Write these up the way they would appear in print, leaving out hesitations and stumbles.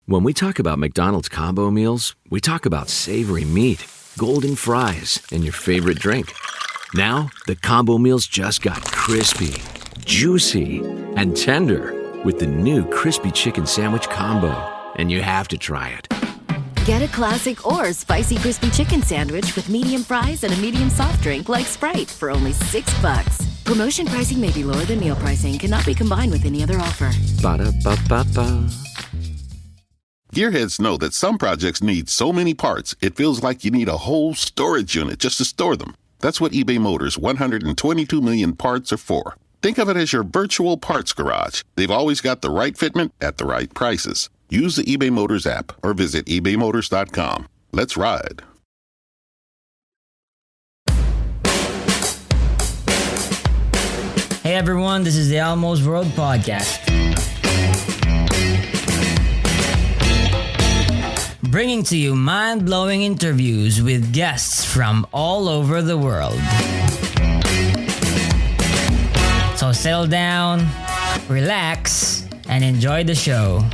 When we talk about McDonald's combo meals, we talk about savory meat, golden fries, and your favorite drink. Now, the combo meals just got crispy, juicy, and tender with the new Crispy Chicken Sandwich Combo. And you have to try it. Get a classic or spicy crispy chicken sandwich with medium fries and a medium soft drink like Sprite for only $6. Promotion pricing may be lower than meal pricing. Cannot be combined with any other offer. Ba-da-ba-ba-ba. Gearheads know that some projects need so many parts, it feels like you need a whole storage unit just to store them. That's what eBay Motors' 122 million parts are for. Think of it as your virtual parts garage. They've always got the right fitment at the right prices. Use the eBay Motors app or visit ebaymotors.com. Let's ride. Hey everyone, this is the Almost World Podcast. Bringing to you mind-blowing interviews with guests from all over the world. So settle down, relax, and enjoy the show.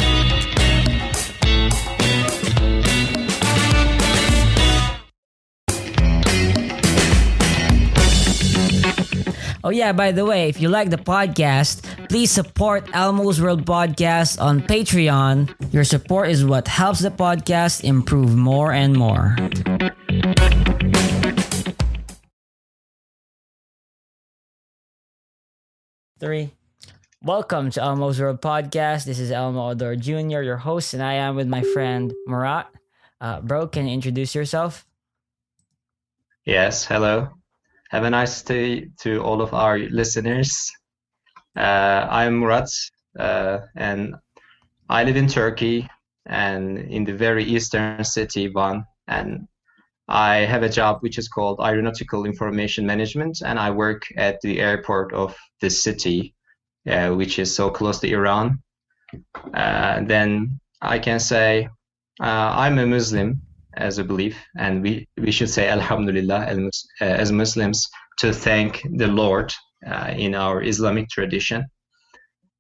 Oh yeah, by the way, if you like the podcast, please support Elmo's World Podcast on Patreon. Your support is what helps the podcast improve more and more. Three. Welcome to Elmo's World Podcast. This is Elmo Odor Jr., your host, and I am with my friend Murat. Bro, can you introduce yourself? Yes, hello. Have a nice day to all of our listeners. I'm Murat, and I live in Turkey and in the very eastern city, Van. And I have a job which is called Aeronautical Information Management, and I work at the airport of this city, which is so close to Iran. Then I can say I'm a Muslim as a belief, and we should say Alhamdulillah as Muslims to thank the Lord in our Islamic tradition.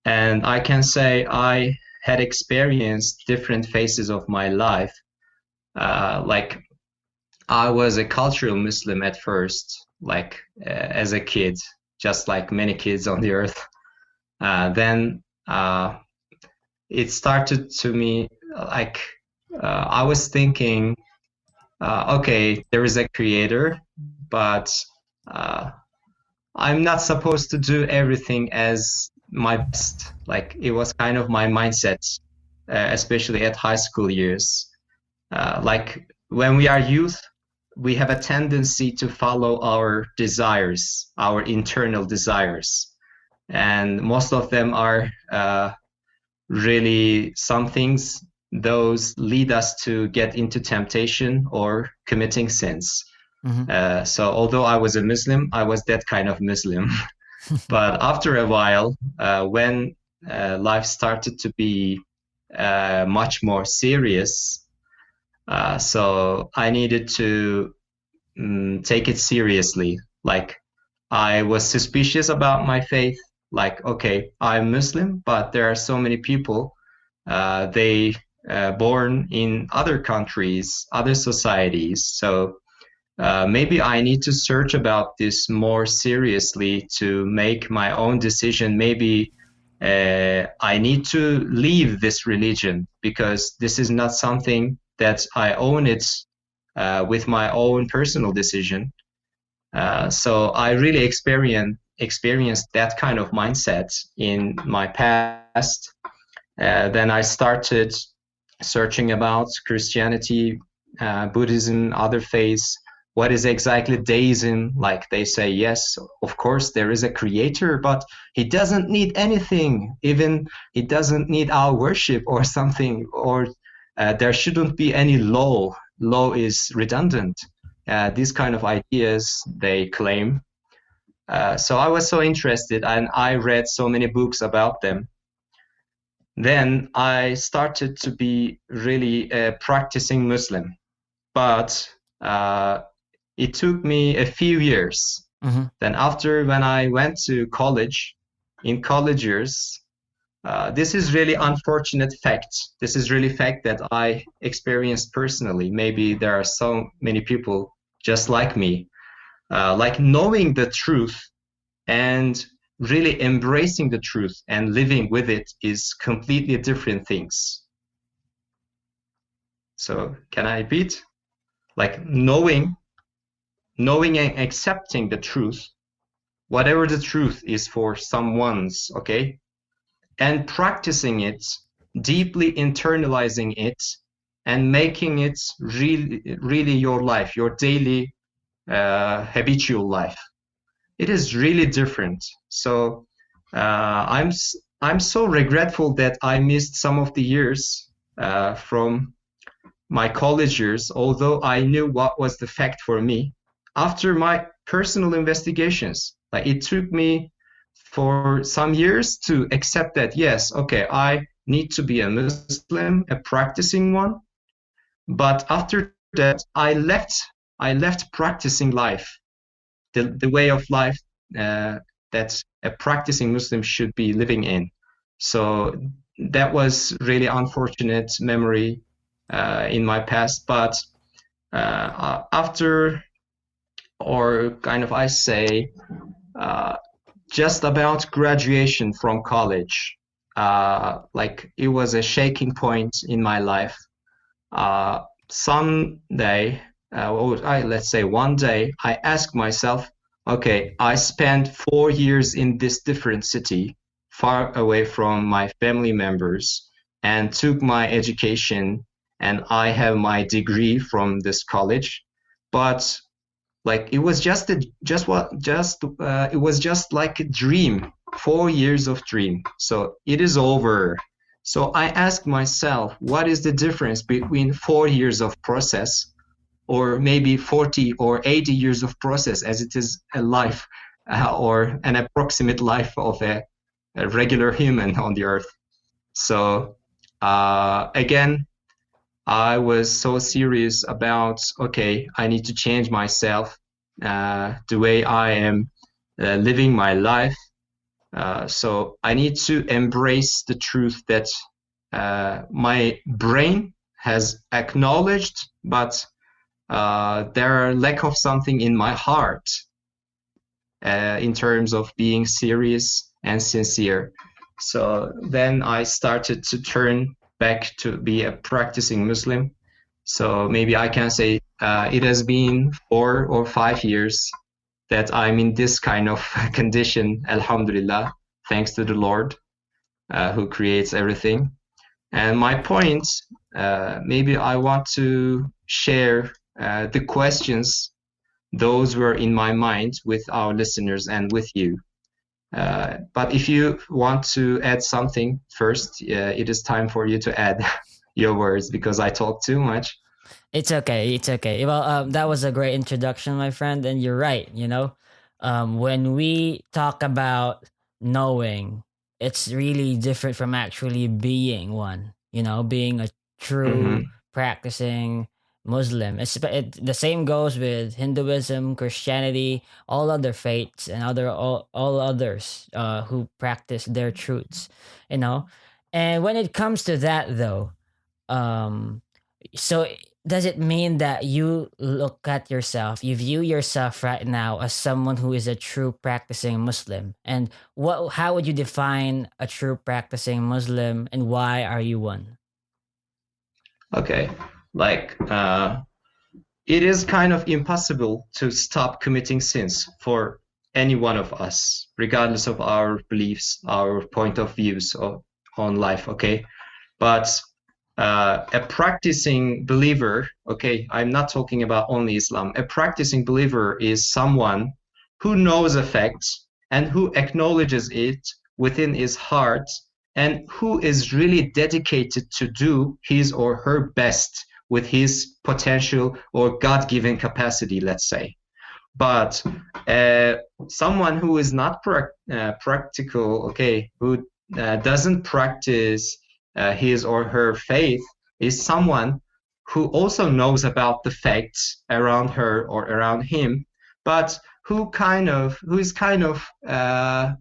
And I can say I had experienced different phases of my life. Like I was a cultural Muslim at first, like as a kid, just like many kids on the earth. Then it started to me like I was thinking, okay, there is a creator, but I'm not supposed to do everything as my best. Like it was kind of my mindset, especially at high school years. Like when we are youth, we have a tendency to follow our desires, our internal desires. And most of them are really some things. Those lead us to get into temptation or committing sins. Mm-hmm. So although I was a Muslim, I was that kind of Muslim. But after a while, when life started to be much more serious, so I needed to take it seriously. Like I was suspicious about my faith. Like, okay, I'm Muslim, but there are so many people, they born in other countries, other societies. So maybe I need to search about this more seriously to make my own decision. Maybe I need to leave this religion because this is not something that I own it with my own personal decision. So I really experienced that kind of mindset in my past. Then I started searching about Christianity, Buddhism, other faiths. What is exactly deism? Like they say, yes, of course, there is a creator, but he doesn't need anything. Even he doesn't need our worship or something, or there shouldn't be any law. Law is redundant. These kind of ideas they claim. So I was so interested and I read so many books about them. Then I started to be really a practicing Muslim, but it took me a few years. Mm-hmm. Then after when I went to college, in college years, This is really unfortunate fact. This is really fact that I experienced personally. Maybe there are so many people just like me. Like knowing the truth and really embracing the truth and living with it is completely different things. So can I repeat? Like knowing and accepting the truth, whatever the truth is for someone's, okay? And practicing it, deeply internalizing it, and making it really your life, your daily habitual life. It is really different. So I'm so regretful that I missed some of the years from my college years, although I knew what was the fact for me. After my personal investigations, like it took me for some years to accept that, yes, okay, I need to be a Muslim, a practicing one. But after that, I left practicing life, the way of life that a practicing Muslim should be living in. So that was really unfortunate memory in my past. But after, or kind of I say, just about graduation from college, like it was a shaking point in my life. Someday, let's say one day, I asked myself, okay, I spent 4 years in this different city, far away from my family members, and took my education, and I have my degree from this college, but like it was it was just like a dream, 4 years of dream. So it is over. So I asked myself, what is the difference between 4 years of process, or maybe 40 or 80 years of process, as it is a life or an approximate life of a regular human on the earth. So again, I was so serious about, okay, I need to change myself, the way I am living my life. So I need to embrace the truth that my brain has acknowledged, but there are lack of something in my heart in terms of being serious and sincere. So then I started to turn back to be a practicing Muslim. So maybe I can say it has been 4 or 5 years that I'm in this kind of condition, alhamdulillah, thanks to the Lord who creates everything. And my point, maybe I want to share the questions, those were in my mind with our listeners and with you. But if you want to add something first, it is time for you to add your words because I talk too much. It's okay. It's okay. Well, that was a great introduction, my friend. And you're right. When we talk about knowing, it's really different from actually being one. Being a true practicing Muslim. The same goes with Hinduism, Christianity, all other faiths, and all others who practice their truths. And when it comes to that, though, so does it mean that you look at yourself, you view yourself right now as someone who is a true practicing Muslim? And how would you define a true practicing Muslim, and why are you one? Okay, like it is kind of impossible to stop committing sins for any one of us, regardless of our beliefs, our point of views on life, okay? But a practicing believer, okay, I'm not talking about only Islam. A practicing believer is someone who knows a fact and who acknowledges it within his heart and who is really dedicated to do his or her best with his potential or God-given capacity, let's say. But someone who is not practical, okay, who doesn't practice his or her faith is someone who also knows about the facts around her or around him, but who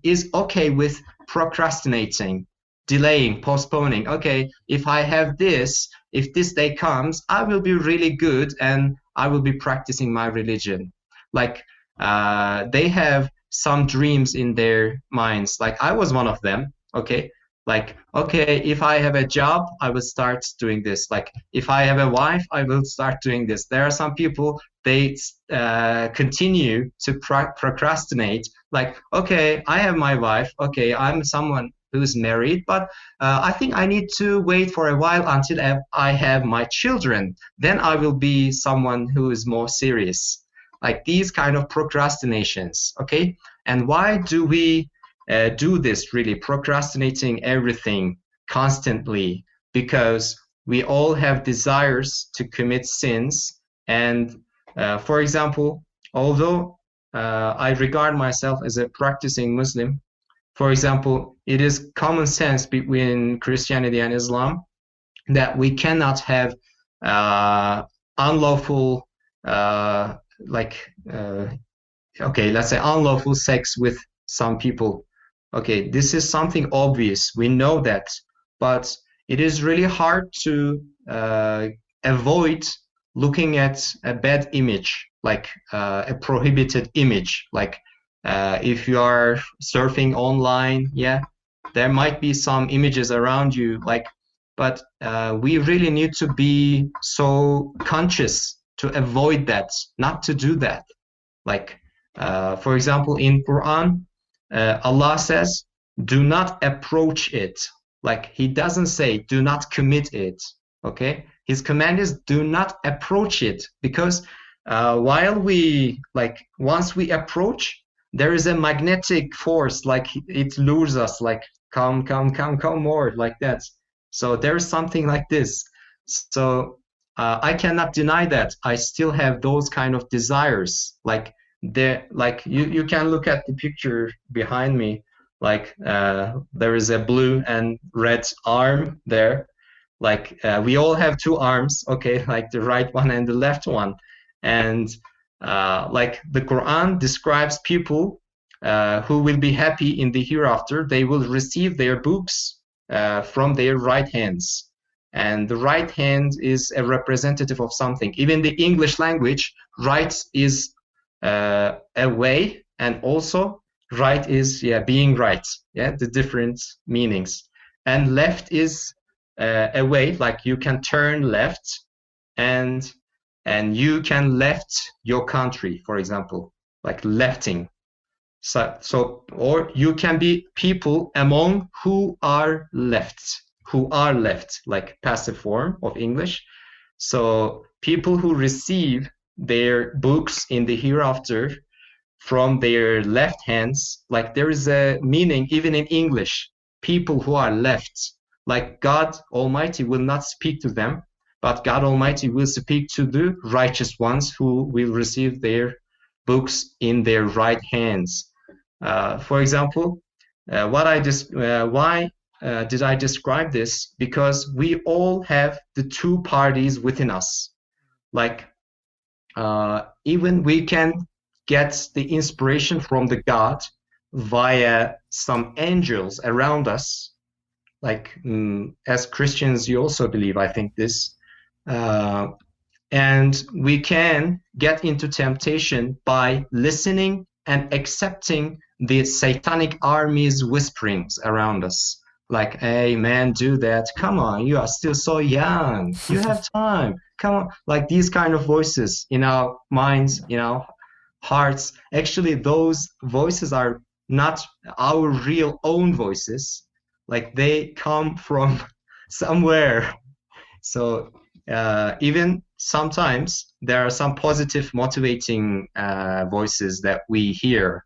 is okay with procrastinating delaying, postponing. Okay, if I have this, if this day comes, I will be really good and I will be practicing my religion. Like they have some dreams in their minds. Like I was one of them. Okay, like okay, if I have a job, I will start doing this. Like if I have a wife, I will start doing this. There are some people, they continue to procrastinate. Like okay, I have my wife. Okay, I'm someone who's married, but I think I need to wait for a while until I have my children. Then I will be someone who is more serious. Like these kind of procrastinations, okay? And why do we do this, really procrastinating everything constantly? Because we all have desires to commit sins. And for example, although I regard myself as a practicing Muslim, for example, it is common sense between Christianity and Islam that we cannot have unlawful, okay, let's say unlawful sex with some people. Okay, this is something obvious. We know that, but it is really hard to avoid looking at a bad image, like a prohibited image, like if you are surfing online, yeah, there might be some images around you, like, but we really need to be so conscious to avoid that, not to do that. Like, for example, in Quran, Allah says, do not approach it. Like, he doesn't say, do not commit it, okay? His command is, do not approach it, because while we, like, once we approach, there is a magnetic force, like it lures us, like come more, like that. So there's something like this. So I cannot deny that I still have those kind of desires. Like you can look at the picture behind me. Like there is a blue and red arm there. Like we all have two arms, okay, like the right one and the left one. And like the Quran describes people who will be happy in the hereafter. They will receive their books from their right hands. And the right hand is a representative of something. Even the English language, right is a way, and also right is being right. Yeah, the different meanings. And left is a way, like you can turn left, and you can left your country, for example, like lefting. So or you can be people among who are left, like passive form of English. So people who receive their books in the hereafter from their left hands, like there is a meaning even in English, people who are left, like God Almighty will not speak to them, but God Almighty will speak to the righteous ones who will receive their books in their right hands. For example, why did I describe this? Because we all have the two parties within us. Like even we can get the inspiration from the God via some angels around us. Like as Christians, you also believe, I think, this. And we can get into temptation by listening and accepting the satanic army's whisperings around us. Like, hey, man, do that. Come on, you are still so young. You have time. Come on. Like these kind of voices in our minds, in our hearts. Actually, those voices are not our real own voices. Like they come from somewhere. So even sometimes there are some positive motivating voices that we hear,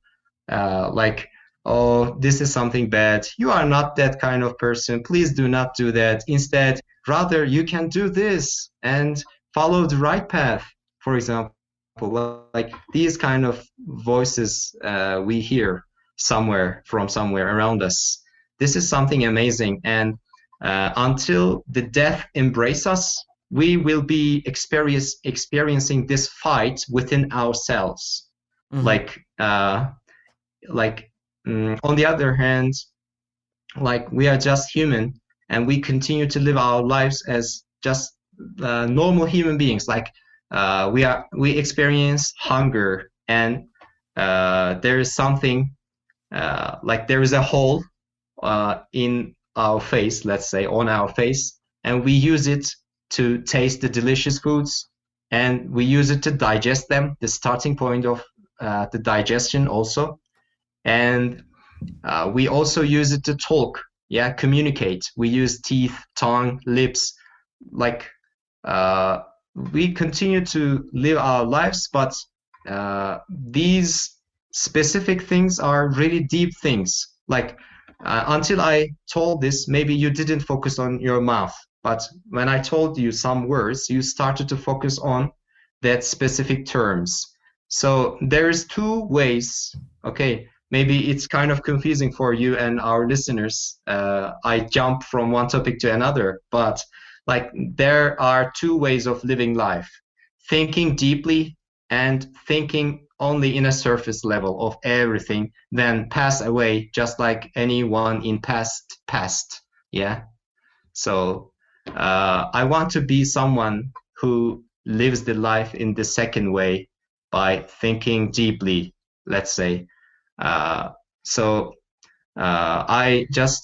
like, oh, this is something bad, you are not that kind of person, please do not do that, instead rather you can do this and follow the right path, for example. Like these kind of voices we hear somewhere around us. This is something amazing, and until the death embrace us, we will be experiencing this fight within ourselves. Mm-hmm. Like on the other hand, like we are just human, and we continue to live our lives as just normal human beings. Like we experience hunger, and there is something like there is a hole in our face, let's say on our face, and we use it to taste the delicious foods, and we use it to digest them, the starting point of the digestion also. And we also use it to talk, yeah, communicate. We use teeth, tongue, lips, like we continue to live our lives, but these specific things are really deep things. Like until I told this, maybe you didn't focus on your mouth, but when I told you some words, you started to focus on that specific terms. So there's two ways. Okay, maybe it's kind of confusing for you and our listeners. I jump from one topic to another, but like there are two ways of living life: thinking deeply and thinking only in a surface level of everything, then pass away just like anyone in past. Yeah. So I want to be someone who lives the life in the second way by thinking deeply, let's say. So I just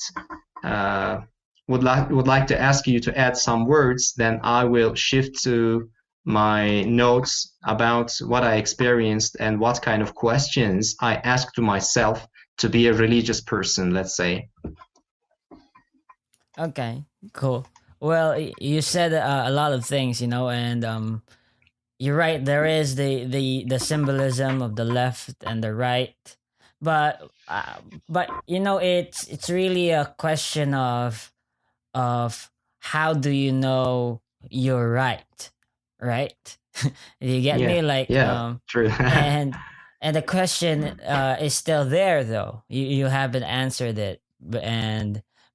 would like to ask you to add some words. Then I will shift to my notes about what I experienced and what kind of questions I asked to myself to be a religious person, let's say. Okay, cool. Well, you said a lot of things, and you're right. There is the symbolism of the left and the right, but it's really a question of how do you know you're right? You get Yeah, me? Like yeah, true. and the question is still there though. You haven't answered it,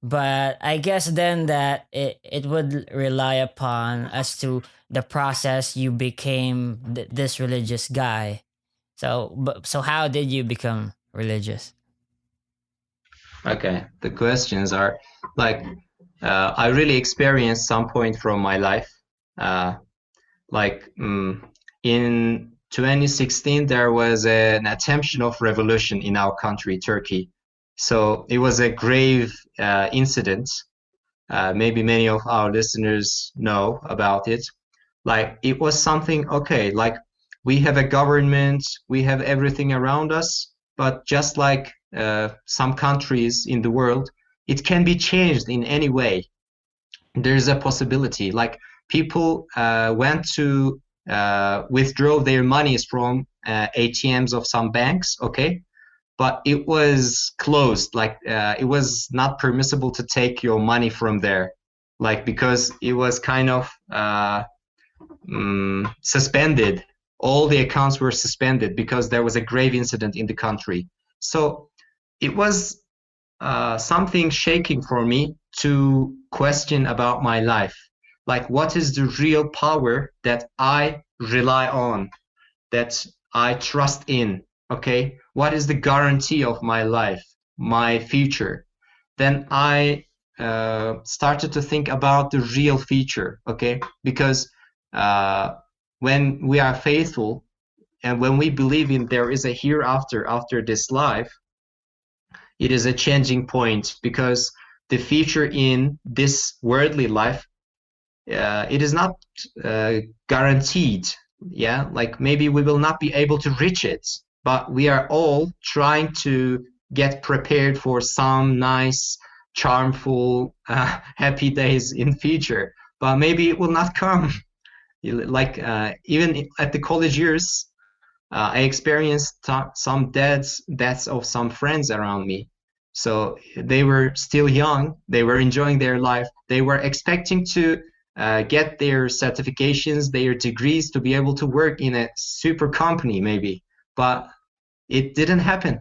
but I guess then that it would rely upon as to the process you became this religious guy. So how did you become religious? Okay, the questions are like I really experienced some point from my life. Uh, like in 2016, there was an attempt of revolution in our country, Turkey. So it was a grave incident. Maybe many of our listeners know about it. Like it was something, okay, like we have a government, we have everything around us, but just like some countries in the world, it can be changed in any way. There's a possibility. Like people went to withdraw their monies from ATMs of some banks, okay? But it was closed. Like it was not permissible to take your money from there, like because it was kind of suspended. All the accounts were suspended because there was a grave incident in the country. So it was something shaking for me to question about my life. Like, what is the real power that I rely on, that I trust in? Okay, what is the guarantee of my life, my future? Then I started to think about the real future. Okay, because when we are faithful and when we believe in there is a hereafter after this life, it is a changing point, because the future in this worldly life, it is not guaranteed. Yeah, like maybe we will not be able to reach it, but we are all trying to get prepared for some nice, charmful, happy days in future. But maybe it will not come. Like even at the college years, I experienced some deaths of some friends around me. So they were still young, they were enjoying their life, they were expecting to get their certifications, their degrees, to be able to work in a super company maybe. But it didn't happen.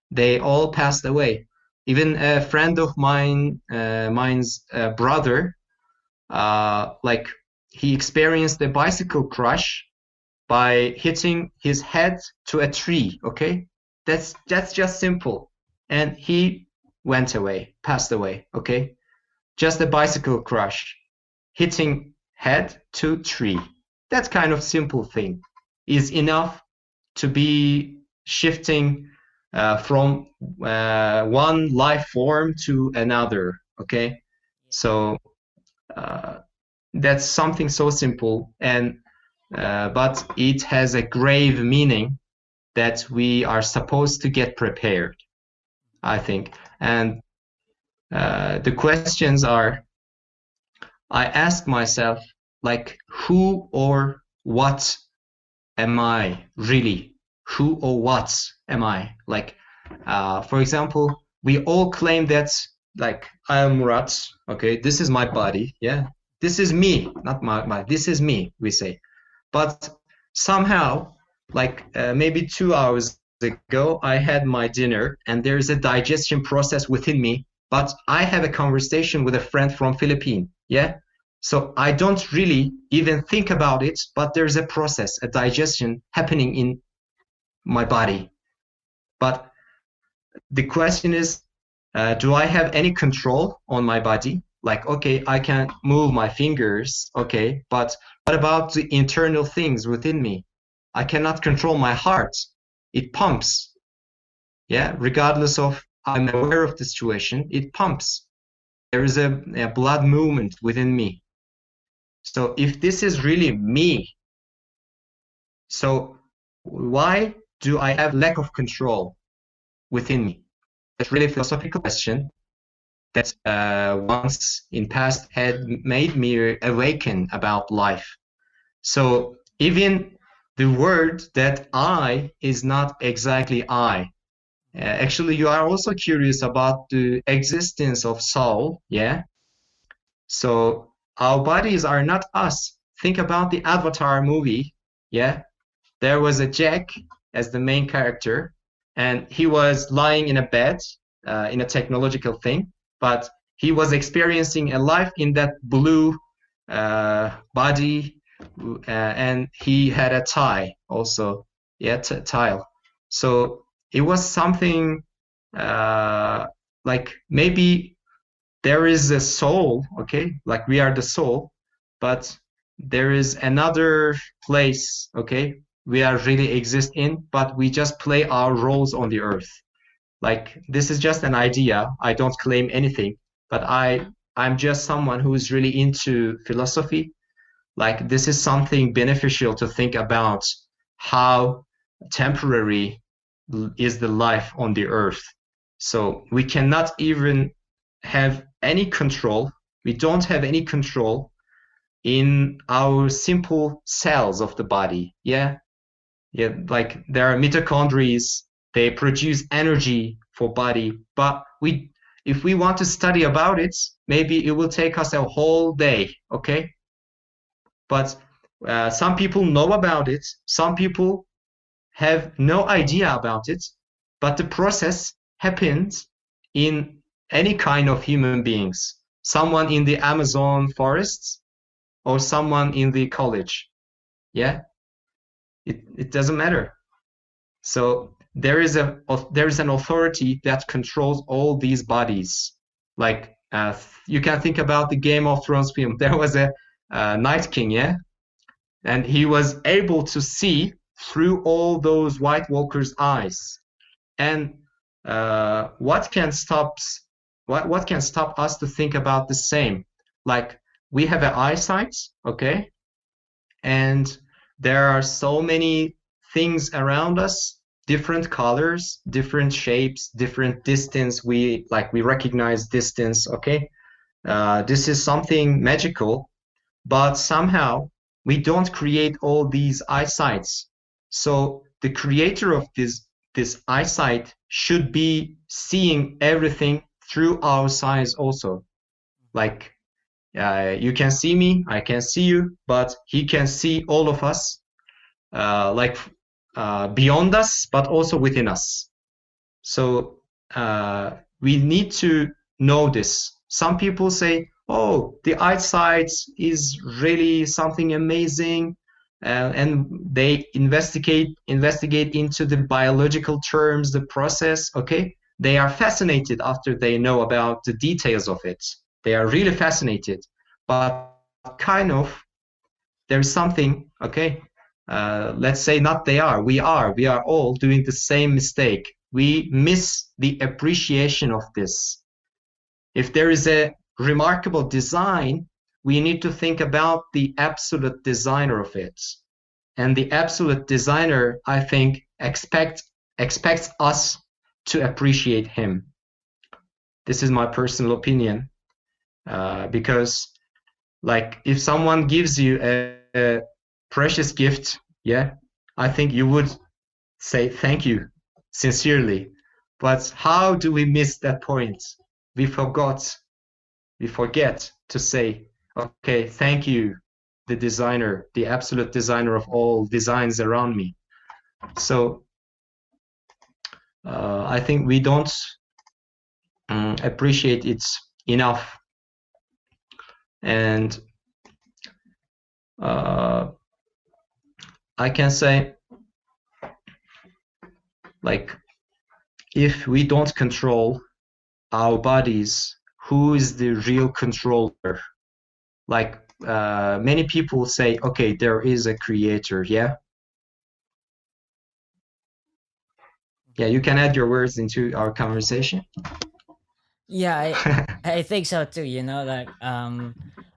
They all passed away. Even a friend of mine's brother, like he experienced a bicycle crash by hitting his head to a tree. Okay, that's just simple, and he went away, passed away, okay? Just a bicycle crash, hitting head to tree. That kind of simple thing is enough to be shifting from one life form to another, okay? So that's something so simple, and but it has a grave meaning that we are supposed to get prepared, I think. And the questions are, I ask myself, like, who or what am I really? Who or what am I? Like, for example, we all claim that, like, I am Murat, okay, this is my body, yeah, this is me, not my this is me, we say. But somehow, like maybe 2 hours ago, I had my dinner and there is a digestion process within me, but I have a conversation with a friend from Philippines, yeah? So I don't really even think about it, but there's a process, a digestion happening in my body. But the question is, do I have any control on my body? Like, okay, I can move my fingers, okay, but what about the internal things within me? I cannot control my heart. It pumps, yeah, regardless of I'm aware of the situation, it pumps. There is a blood movement within me. So if this is really me, so why do I have lack of control within me? That's really a philosophical question that once in past had made me awaken about life. So even the word that I is not exactly I. Actually, you are also curious about the existence of soul, yeah? So our bodies are not us. Think about the Avatar movie, yeah? There was a Jack as the main character, and he was lying in a bed, in a technological thing, but he was experiencing a life in that blue body, and he had a tie also, yeah, tile. So it was something like maybe there is a soul, okay, like we are the soul, but there is another place, okay, we are really exist in, but we just play our roles on the earth. Like, this is just an idea. I don't claim anything, but I'm just someone who is really into philosophy. Like, this is something beneficial to think about, how temporary is the life on the earth. So we cannot even have any control. We don't have any control in our simple cells of the body. Yeah. Yeah. Like, there are mitochondria, they produce energy for body, but if we want to study about it, maybe it will take us a whole day. Okay. But some people know about it. Some people have no idea about it, but the process happens in any kind of human beings. Someone in the Amazon forests or someone in the college. Yeah, it doesn't matter. So there is an authority that controls all these bodies. Like you can think about the Game of Thrones film. There was a Night King, yeah, and he was able to see through all those White Walkers' eyes. And what can stop us to think about the same? Like, we have an eyesight, okay, and there are so many things around us, different colors, different shapes, different distance. We recognize distance, okay. This is something magical, but somehow we don't create all these eyesights. So the creator of this eyesight should be seeing everything through our eyes also. Like, you can see me, I can see you, but he can see all of us, beyond us, but also within us. So we need to know this. Some people say, oh, the eyesight is really something amazing, and they investigate into the biological terms, the process. Okay, they are fascinated after they know about the details of it. They are really fascinated, but kind of there's something, okay? Let's say not they are, we are all doing the same mistake. We miss the appreciation of this. If there is a remarkable design, we need to think about the absolute designer of it. And the absolute designer, I think, expects us to appreciate him. This is my personal opinion. Because like if someone gives you a precious gift, yeah, I think you would say thank you sincerely. But how do we miss that point? We forget to say, okay, thank you, the designer, the absolute designer of all designs around me. So I think we don't appreciate it enough. And I can say, like, if we don't control our bodies, who is the real controller? Like, many people say, okay, there is a creator, yeah? Yeah, you can add your words into our conversation. Yeah, I think so too, like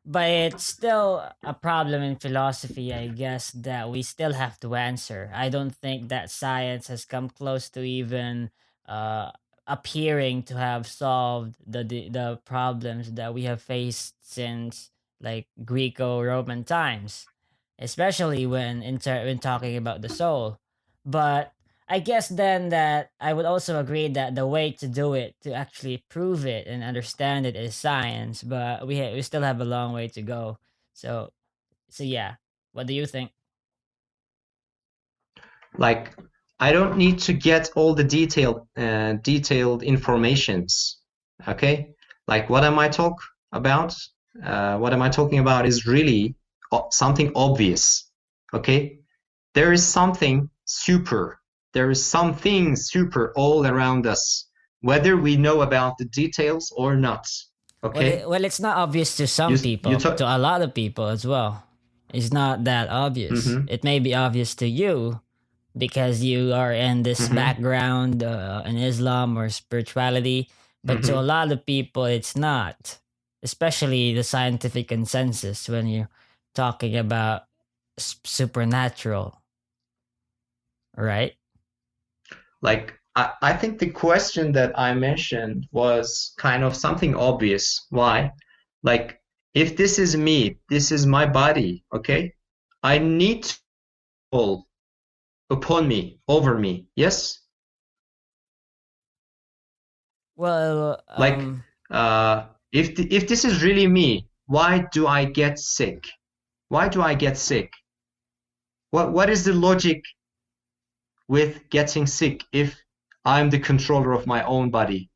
but it's still a problem in philosophy, I guess, that we still have to answer. I don't think that science has come close to even uh appearing to have solved the problems that we have faced since like Greco-Roman times, especially when talking about the soul. But I guess then that I would also agree that the way to do it, to actually prove it and understand it, is science. But we still have a long way to go. So yeah, what do you think? Like, I don't need to get all the detailed informations. Okay, like what am I talking about? What am I talking about is really something obvious. Okay, there is something super. There is something super all around us, whether we know about the details or not. Okay. Well, it's not obvious to some people, to a lot of people as well. It's not that obvious. Mm-hmm. It may be obvious to you because you are in this background in Islam or spirituality, but to a lot of people, it's not. Especially the scientific consensus when you're talking about supernatural, right? Like, I think the question that I mentioned was kind of something obvious. Why? Like, if this is me, this is my body, okay? I need to pull upon me, over me, yes? Well, Like, if this is really me, why do I get sick? Why do I get sick? What is the logic with getting sick if I'm the controller of my own body?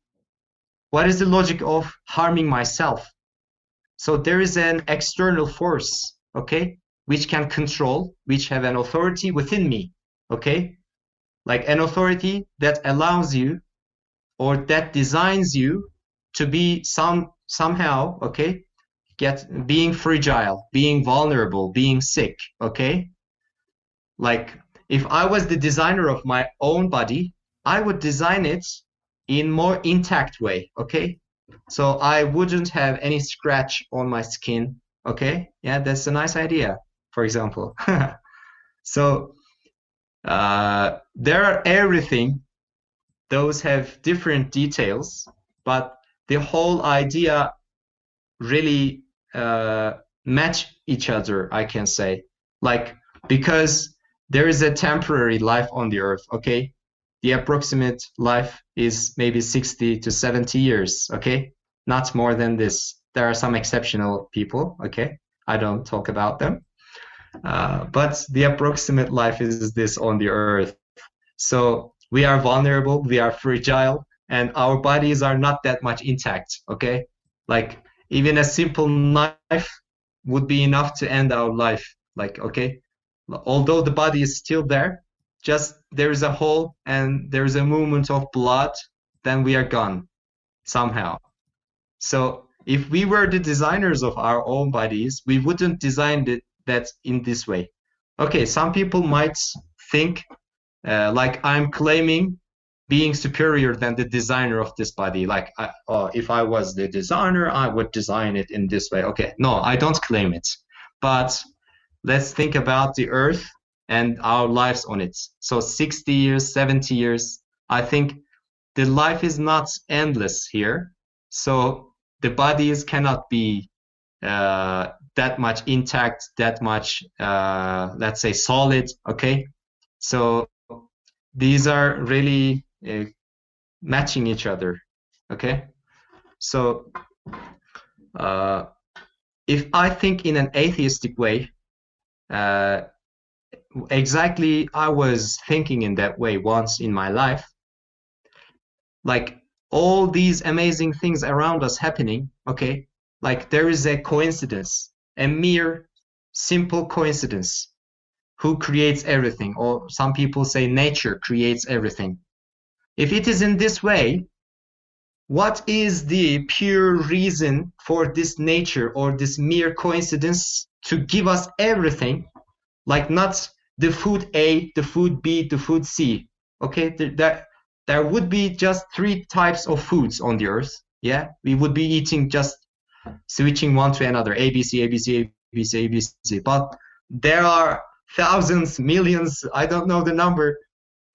What is the logic of harming myself? So there is an external force, okay, which can control, which have an authority within me, okay? Like an authority that allows you or that designs you to be somehow, okay, being fragile, being vulnerable, being sick, okay? Like, if I was the designer of my own body, I would design it in more intact way, okay? So I wouldn't have any scratch on my skin, okay? Yeah, that's a nice idea, for example. So there are everything. Those have different details, but the whole idea really match each other, I can say. Like, because there is a temporary life on the earth, okay? The approximate life is maybe 60 to 70 years, okay? Not more than this. There are some exceptional people, okay? I don't talk about them. But the approximate life is this on the earth. So we are vulnerable, we are fragile, and our bodies are not that much intact, okay? Like, even a simple knife would be enough to end our life. Like, okay, although the body is still there, just there is a hole and there is a movement of blood, then we are gone somehow. So if we were the designers of our own bodies, we wouldn't design that in this way. Okay, some people might think like I'm claiming being superior than the designer of this body. Like, if I was the designer, I would design it in this way. Okay, no, I don't claim it. But let's think about the Earth and our lives on it. So 60 years, 70 years, I think the life is not endless here. So the bodies cannot be that much intact, that much, let's say, solid, okay? So these are really matching each other, okay? So if I think in an atheistic way, exactly I was thinking in that way once in my life, like all these amazing things around us happening, okay? Like there is a coincidence, a mere simple coincidence. Who creates everything? Or some people say nature creates everything. If it is in this way, what is the pure reason for this nature or this mere coincidence to give us everything? Like not the food A, the food B, the food C. Okay, there would be just 3 types of foods on the earth. Yeah, we would be eating just switching one to another, A, B, C, A, B, C, A, B, C, A, B, C. But there are thousands, millions, I don't know the number,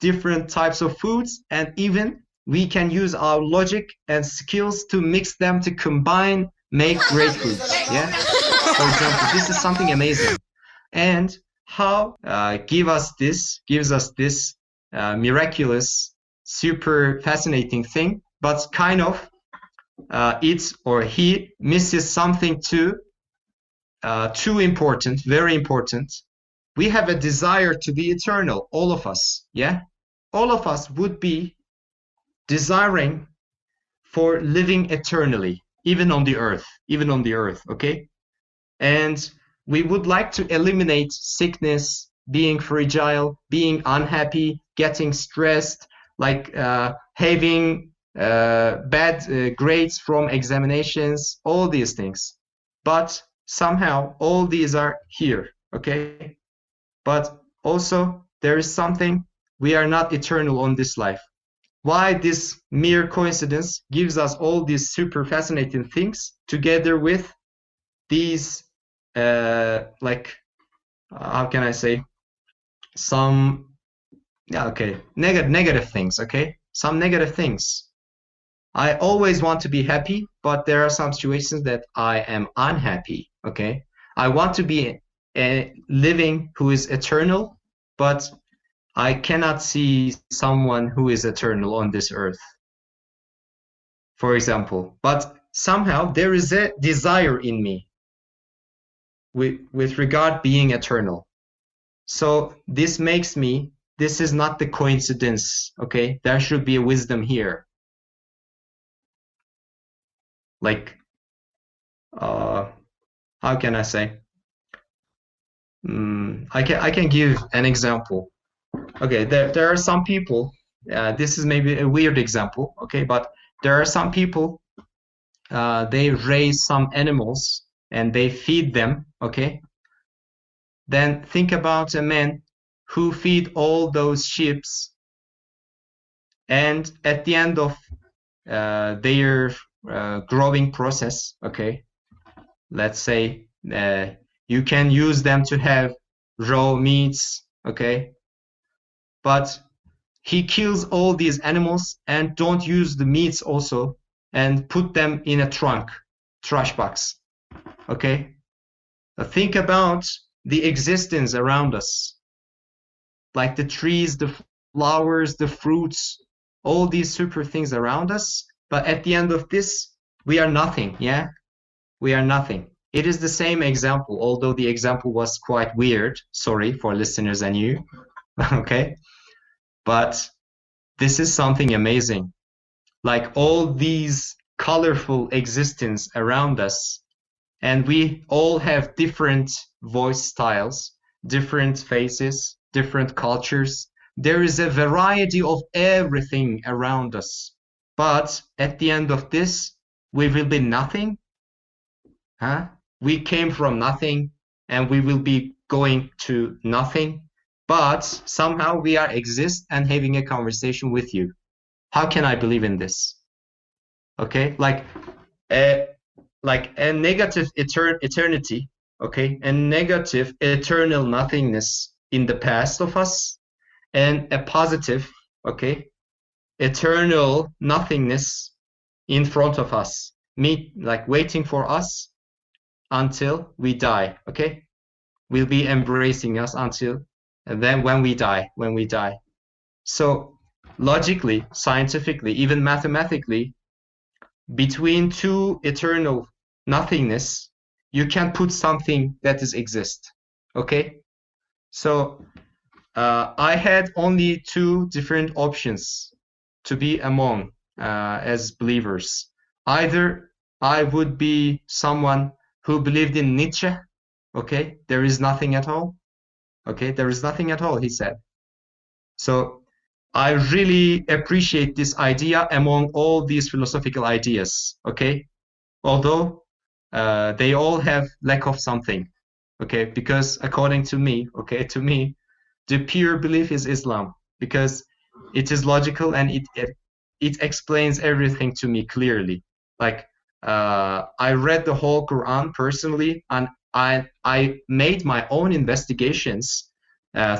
different types of foods, and even we can use our logic and skills to mix them to combine, make great foods. Yeah. For example, this is something amazing. And how gives us this miraculous, super fascinating thing, but kind of it or he misses something too important, very important. We have a desire to be eternal, all of us, yeah? All of us would be desiring for living eternally, even on the earth, okay? And we would like to eliminate sickness, being fragile, being unhappy, getting stressed, like having bad grades from examinations, all these things. But somehow all these are here, okay? But also there is something, we are not eternal on this life. Why this mere coincidence gives us all these super fascinating things together with these like how can I say, some negative things, okay? Some negative things. I always want to be happy, but there are some situations that I am unhappy, okay? I want to be a living who is eternal, but I cannot see someone who is eternal on this earth, for example. But somehow there is a desire in me with regard being eternal. So this makes me, this is not the coincidence, okay? There should be a wisdom here. Like, how can I say? I can give an example. Okay, there are some people, this is maybe a weird example, okay, but there are some people, they raise some animals and they feed them, okay? Then think about a man who feed all those sheep, and at the end of their growing process, okay, let's say you can use them to have raw meats, okay, but he kills all these animals and don't use the meats also and put them in a trash box, okay? Think about the existence around us, like the trees, the flowers, the fruits, all these super things around us, but at the end of this, we are nothing, yeah? We are nothing. It is the same example, although the example was quite weird. Sorry for listeners and you, okay? But this is something amazing. Like all these colorful existence around us, and we all have different voice styles, different faces, different cultures. There is a variety of everything around us. but at the end of this, we will be nothing. We came from nothing, and we will be going to nothing, but somehow we are exist and having a conversation with you. How can I believe in this? Okay, like a negative eternity, okay, a negative eternal nothingness in the past of us, and a positive, okay, eternal nothingness in front of us, like waiting for us until we die, okay? Will be embracing us until, and then when we die. So logically, scientifically, even mathematically, between two eternal nothingness, you can put something that is exist, okay? So I had only two different options to be among as believers. Either I would be someone who believed in Nietzsche, okay? There is nothing at all. Okay, there is nothing at all, he said. So I really appreciate this idea among all these philosophical ideas, okay? Although they all have lack of something, okay? Because according to me, the pure belief is Islam, because it is logical and it explains everything to me clearly. Like I read the whole Quran personally, and I made my own investigations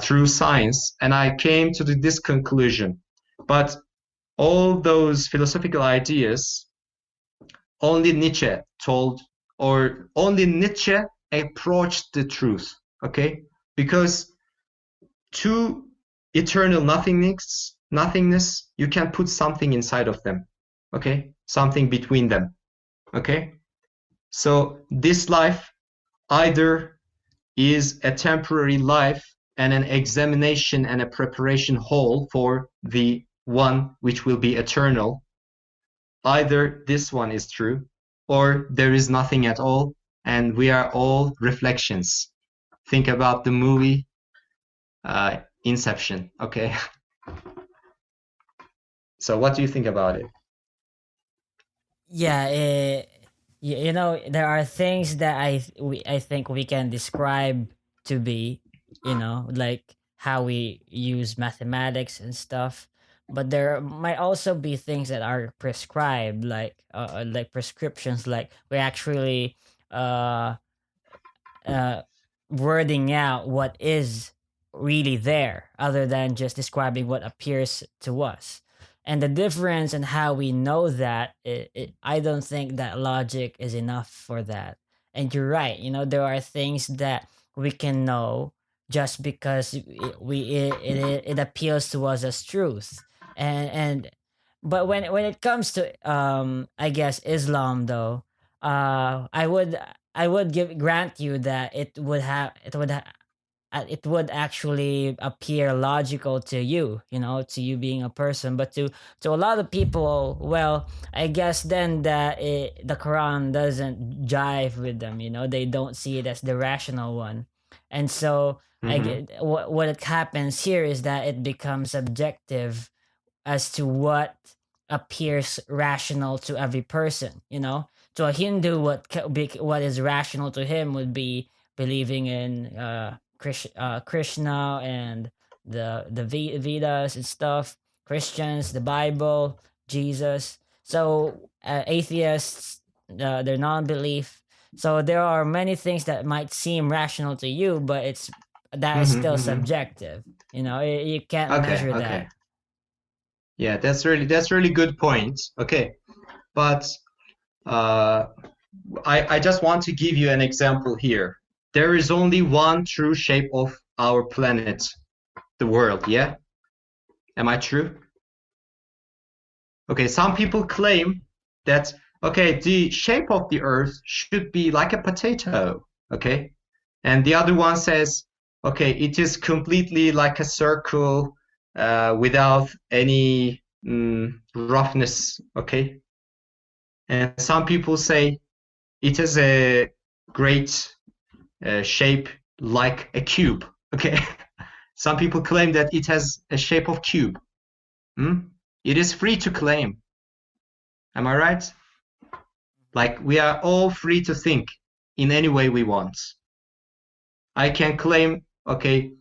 through science, and I came to this conclusion. But all those philosophical ideas, only Nietzsche told, or only Nietzsche approached the truth, okay? Because two eternal nothingness, you can put something inside of them, okay? Something between them, okay? So this life either is a temporary life and an examination and a preparation hall for the one which will be eternal. Either this one is true, or there is nothing at all, and we are all reflections. Think about the movie Inception, okay? So what do you think about it? Yeah, you know, there are things that I think we can describe to be, you know, like how we use mathematics and stuff. But there might also be things that are prescribed, like prescriptions, like we actually uh uh, wording out what is really there other than just describing what appears to us. And the difference in how we know that, I don't think that logic is enough for that. And you're right, you know, there are things that we can know just because it appeals to us as truth. And but when it comes to I guess Islam though, I would give grant you that it would actually appear logical to you, you know, to you being a person, but to a lot of people, well, I guess then that the Quran doesn't jive with them, you know, they don't see it as the rational one, and so I get what it happens here is that it becomes subjective as to what appears rational to every person, you know. To a Hindu, what is rational to him would be believing in Krishna and the Vedas and stuff. Christians, the Bible, Jesus. So atheists, their non-belief. So there are many things that might seem rational to you, but that is still subjective. You know, you can't measure that. Yeah, that's really good point. Okay, but I just want to give you an example here. There is only one true shape of our planet, the world, yeah? Am I true? Okay, some people claim that, okay, the shape of the earth should be like a potato, okay? And the other one says, okay, it is completely like a circle without any roughness, okay? And some people say it is a great shape like a cube, okay? Some people claim that it has a shape of cube. It is free to claim. Am I right? Like, we are all free to think in any way we want. I can claim, okay,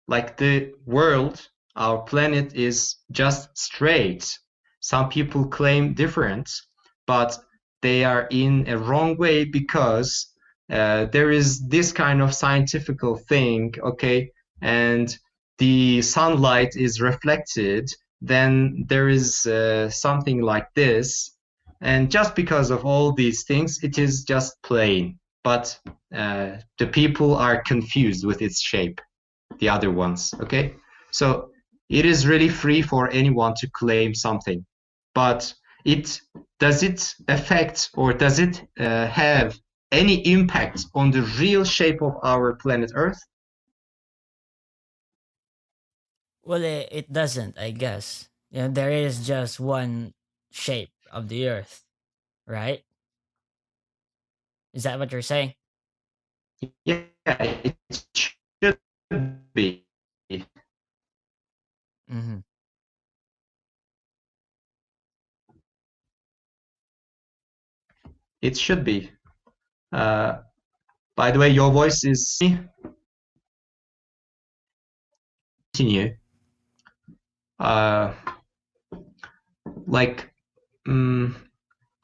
like the world, our planet is just straight. Some people claim different, but they are in a wrong way because there is this kind of scientific thing, okay, and the sunlight is reflected, then there is something like this. And just because of all these things, it is just plain. But the people are confused with its shape, the other ones, okay? So it is really free for anyone to claim something. But does it affect or does it have any impact on the real shape of our planet Earth? Well, it doesn't, I guess. There is just one shape of the Earth, right? Is that what you're saying? Yeah, it should be. Mm-hmm. It should be. By the way, your voice is continue. Like,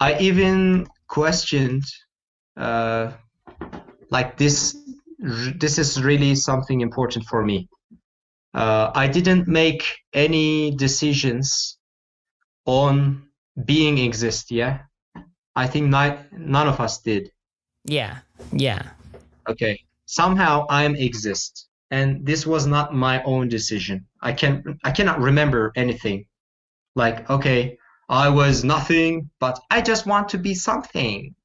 I even questioned, like this is really something important for me. I didn't make any decisions on being exist, yeah? I think none of us did. Yeah. Okay. Somehow I'm exist. And this was not my own decision. I cannot remember anything. Like, okay, I was nothing, but I just want to be something.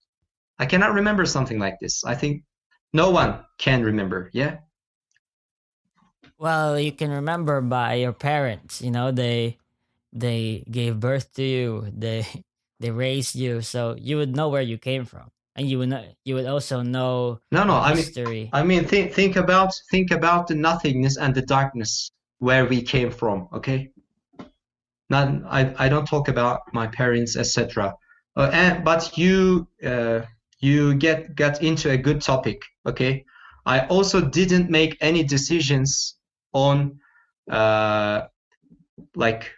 I cannot remember something like this. I think no one can remember, yeah? Well, you can remember by your parents. They gave birth to you. They raised you, so you would know where you came from, and you would also know No, the I mean, history. think about the nothingness and the darkness where we came from, okay? Not I don't talk about my parents, etc. But you got into a good topic, okay? I also didn't make any decisions on like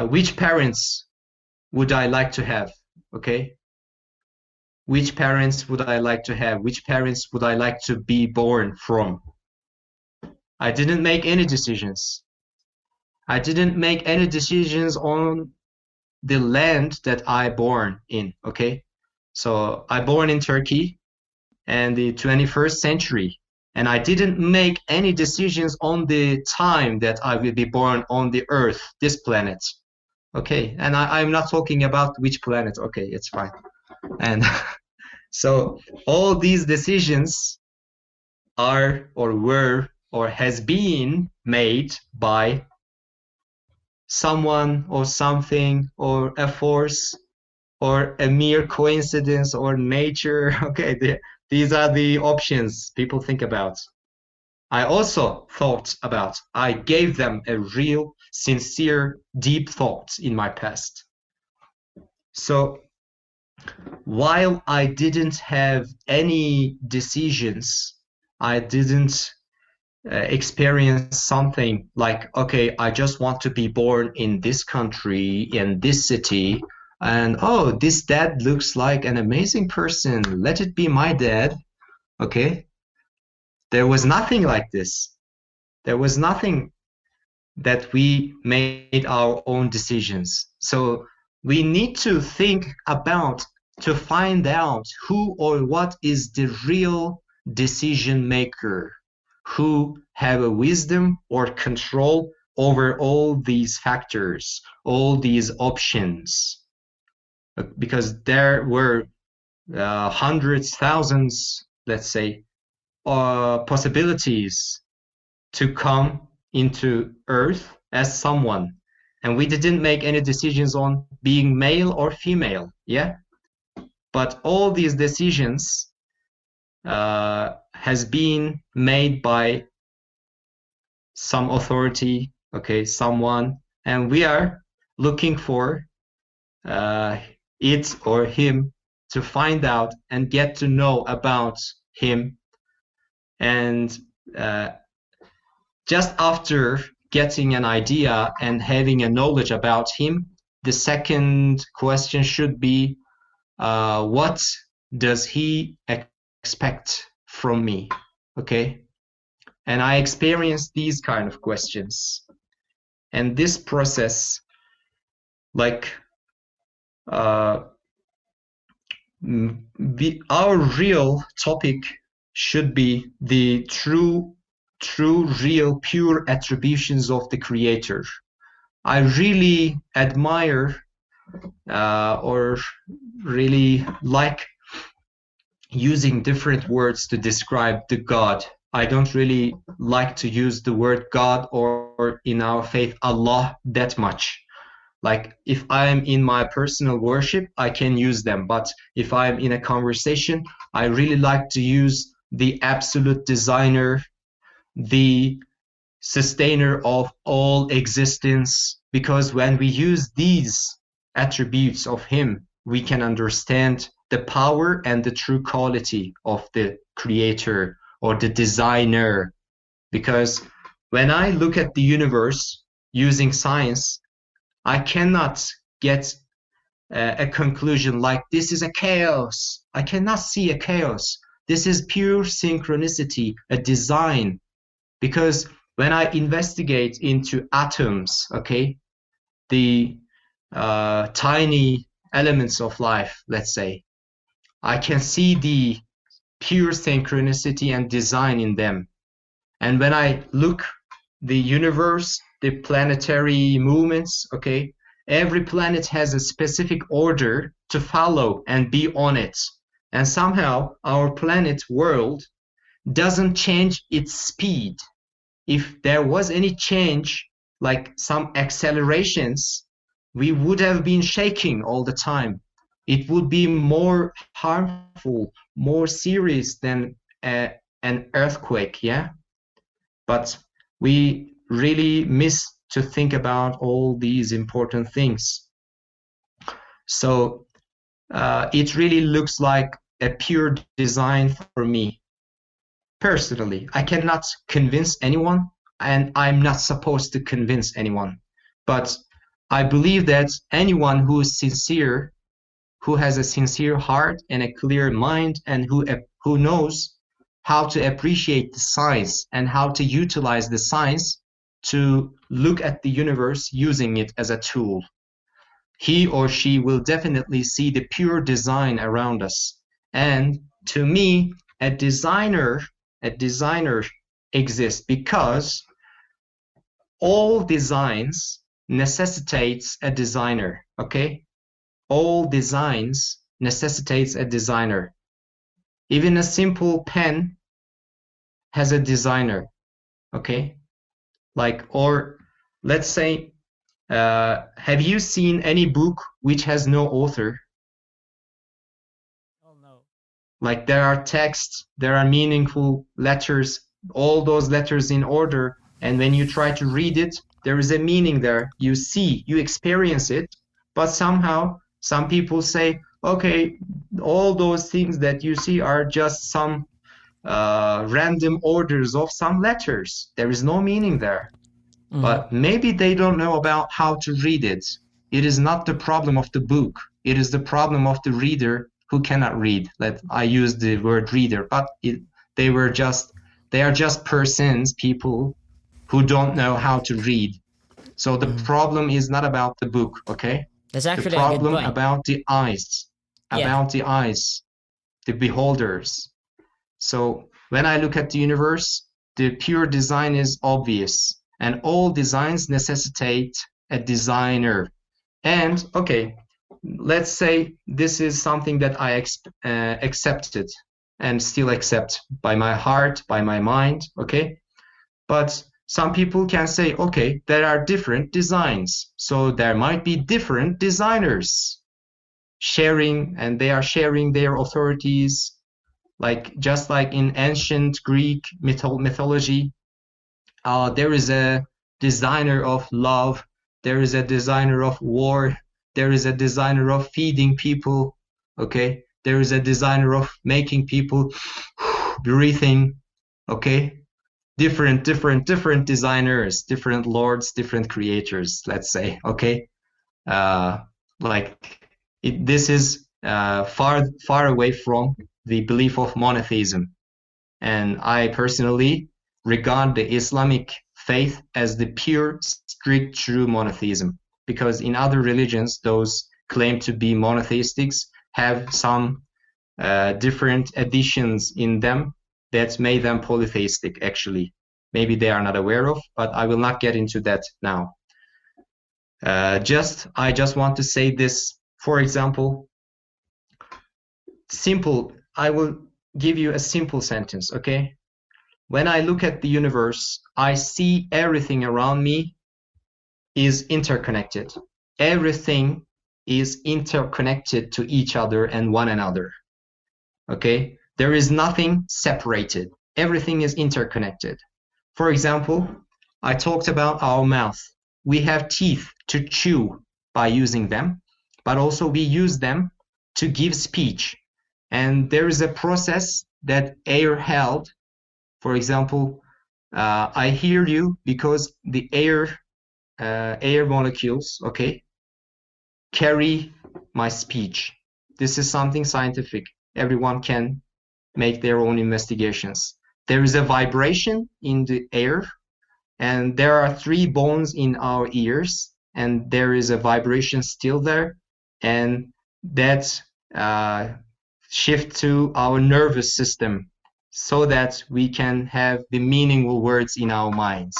which parents would I like to have, okay? Which parents would I like to have? Which parents would I like to be born from? I didn't make any decisions. I didn't make any decisions on the land that I born in, okay? So I born in Turkey and the 21st century, and I didn't make any decisions on the time that I will be born on the earth, this planet. Okay, and I'm not talking about which planet. Okay, it's fine. And so all these decisions are or were or has been made by someone or something or a force or a mere coincidence or nature. Okay, these are the options people think about. I also thought about, I gave them a real, sincere, deep thought in my past. So while I didn't have any decisions, I didn't experience something like, okay, I just want to be born in this country, in this city, and oh, this dad looks like an amazing person. Let it be my dad. Okay. There was nothing like this. There was nothing that we made our own decisions. So we need to think about to find out who or what is the real decision maker, who have a wisdom or control over all these factors, all these options. Because there were hundreds, thousands, let's say, possibilities to come into Earth as someone. And we didn't make any decisions on being male or female, yeah? But all these decisions has been made by some authority, okay, someone, and we are looking for it or him, to find out and get to know about him. And just after getting an idea and having a knowledge about him, the second question should be, what does he expect from me? Okay. And I experienced these kind of questions. And this process, like, our real topic should be the true, real, pure attributions of the Creator. I really admire or really like using different words to describe the God. I don't really like to use the word God or in our faith Allah that much. Like if I'm in my personal worship, I can use them. But if I'm in a conversation, I really like to use the absolute designer, the sustainer of all existence, because when we use these attributes of him, we can understand the power and the true quality of the creator or the designer. Because when I look at the universe using science, I cannot get a conclusion like this is a chaos. I cannot see a chaos. This is pure synchronicity, a design. Because when I investigate into atoms, okay, the tiny elements of life, let's say, I can see the pure synchronicity and design in them. And when I look the universe, the planetary movements, okay, every planet has a specific order to follow and be on it. And somehow our planet world doesn't change its speed. If there was any change, like some accelerations, we would have been shaking all the time. It would be more harmful, more serious than an earthquake, yeah? But we really miss to think about all these important things. So it really looks like a pure design for me. Personally, I cannot convince anyone, and I'm not supposed to convince anyone. But I believe that anyone who is sincere, who has a sincere heart and a clear mind, and who knows how to appreciate the science and how to utilize the science to look at the universe using it as a tool, he or she will definitely see the pure design around us. And to me, a designer exists because all designs necessitates a designer, okay? All designs necessitates a designer. Even a simple pen has a designer, okay? Like, or let's say, have you seen any book which has no author? Oh no. Like there are texts, there are meaningful letters, all those letters in order, and when you try to read it, there is a meaning there. You see, you experience it, but somehow some people say, okay, all those things that you see are just some random orders of some letters. There is no meaning there. But maybe they don't know about how to read it. It is not the problem of the book. It is the problem of the reader who cannot read. I use the word reader, but they are just persons, people who don't know how to read. So the problem is not about the book, okay? That's actually the problem a good point. about the eyes, the beholders. So when I look at the universe, the pure design is obvious. And all designs necessitate a designer. And okay, let's say this is something that I accepted and still accept by my heart, by my mind, okay? But some people can say, okay, there are different designs. So there might be different designers sharing, and they are sharing their authorities, just like in ancient Greek mythology. There is a designer of love, there is a designer of war, there is a designer of feeding people, okay? There is a designer of making people breathing, okay? Different designers, different lords, different creators, let's say, okay? This is far away from the belief of monotheism. And I personally regard the Islamic faith as the pure, strict, true monotheism. Because in other religions, those claim to be monotheistics have some different additions in them that made them polytheistic, actually. Maybe they are not aware of, but I will not get into that now. I just want to say this. For example, I will give you a simple sentence, okay? When I look at the universe, I see everything around me is interconnected. Everything is interconnected to each other and one another, okay? There is nothing separated. Everything is interconnected. For example, I talked about our mouth. We have teeth to chew by using them, but also we use them to give speech. And there is a process that air held. For example, I hear you because the air molecules, okay, carry my speech. This is something scientific. Everyone can make their own investigations. There is a vibration in the air, and there are 3 bones in our ears, and there is a vibration still there, and that shift to our nervous system so that we can have the meaningful words in our minds.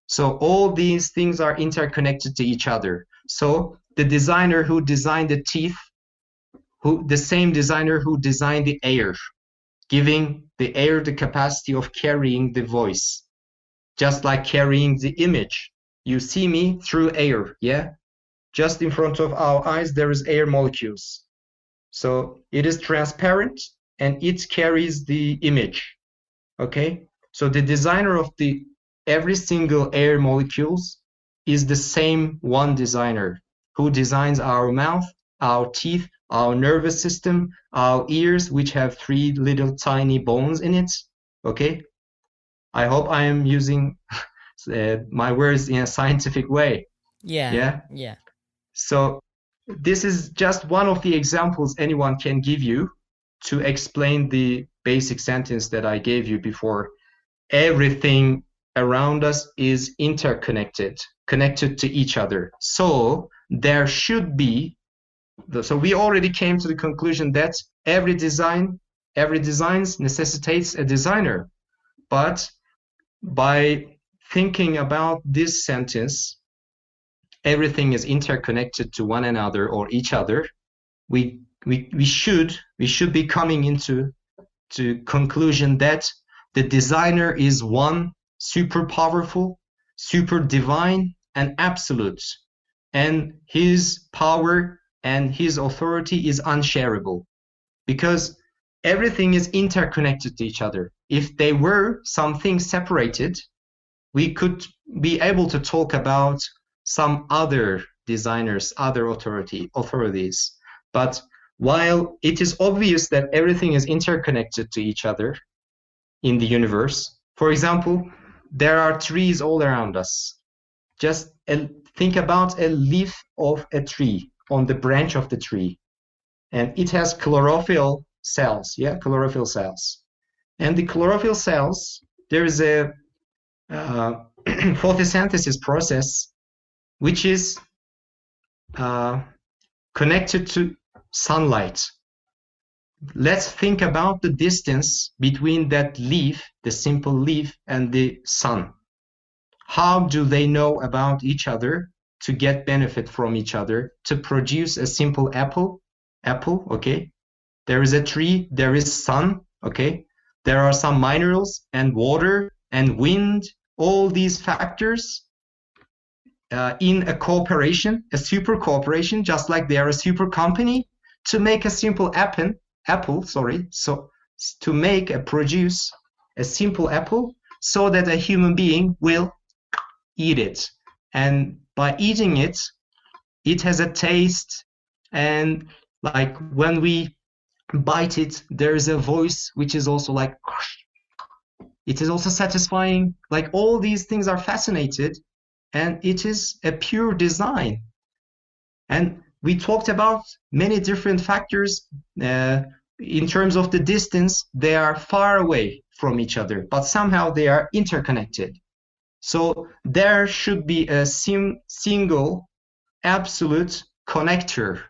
So all these things are interconnected to each other. So the designer who designed the teeth, the same designer who designed the air, giving the air the capacity of carrying the voice, just like carrying the image. You see me through air, yeah? Just in front of our eyes, there is air molecules. So it is transparent and it carries the image, okay? So the designer of every single air molecules is the same one designer who designs our mouth, our teeth, our nervous system, our ears, which have 3 little tiny bones in it, okay? I hope I am using my words in a scientific way. Yeah. So this is just one of the examples anyone can give you to explain the basic sentence that I gave you before. Everything around us is interconnected, connected to each other. So there should be, so we already came to the conclusion that every design necessitates a designer. But by thinking about this sentence, everything is interconnected to one another or each other, we should be coming into conclusion that the designer is one, super powerful, super divine, and absolute, and his power and his authority is unshareable, because everything is interconnected to each other. If they were something separated, we could be able to talk about some other designers, other authorities. But while it is obvious that everything is interconnected to each other in the universe, for example, there are trees all around us. Just think about a leaf of a tree on the branch of the tree, and it has chlorophyll cells, chlorophyll cells. And the chlorophyll cells, there is a photosynthesis process which is connected to sunlight. Let's think about the distance between that leaf, the simple leaf, and the sun. How do they know about each other to get benefit from each other, to produce a simple apple, okay? There is a tree, there is sun, okay? There are some minerals and water and wind, all these factors in a cooperation, a super cooperation, just like they are a super company, to make a simple produce a simple apple so that a human being will eat it. And by eating it, it has a taste, and like when we bite it, there is a voice which is also like, it is also satisfying. Like all these things are fascinated, and it is a pure design. And we talked about many different factors. In terms of the distance, they are far away from each other, but somehow they are interconnected. So there should be a single absolute connector.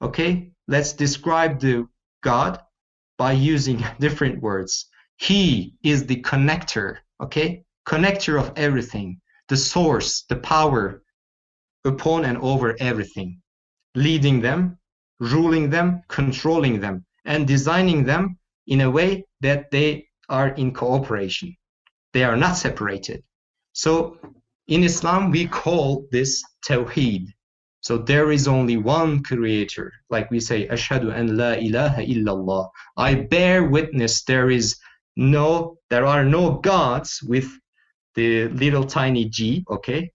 Okay, let's describe the God by using different words. He is the connector, okay? Connector of everything, the source, the power upon and over everything, leading them, ruling them, controlling them, and designing them in a way that they are in cooperation. They are not separated. So in Islam, we call this Tawheed. So there is only one creator. Like we say, Ashhadu an la ilaha illallah. I bear witness there are no gods with the little tiny g, okay?